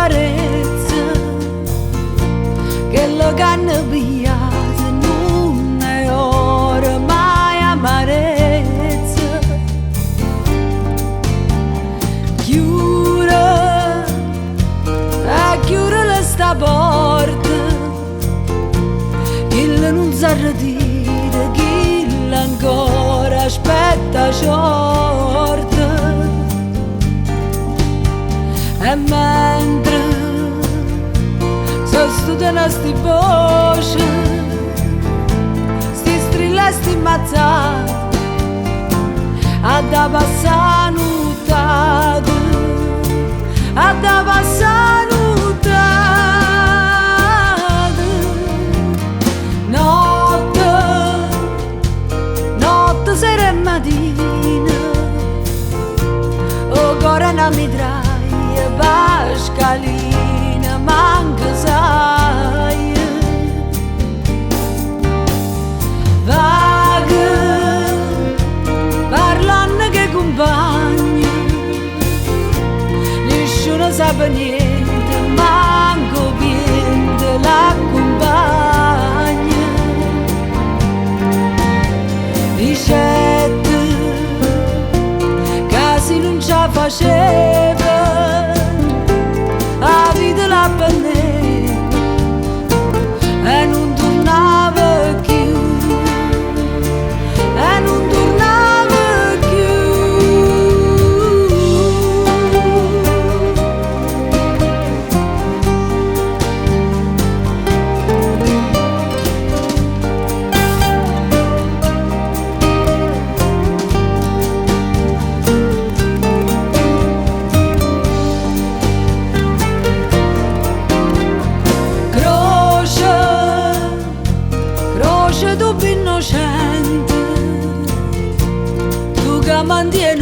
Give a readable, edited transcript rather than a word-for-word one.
carezza che lo canno pigliato non è ormai amarezza. Chiudere sta porta, chi non sa dire, chi ancora aspetta sorte. E mentre sostenere sti voci, sti strilla, sti mazzati, a da passare nottata, a da passare nottata. Notte, notte, sera e mattina, o cuore non mi trae, pascalina, manca sai. Vaga, parlando che compagni, nessuno sa niente, manco niente l'accompagna. Ricette che se non ce la faceva, la vita la prendeva e non tornava più, e non tornava più. Croce tu innocente, tu che mantieni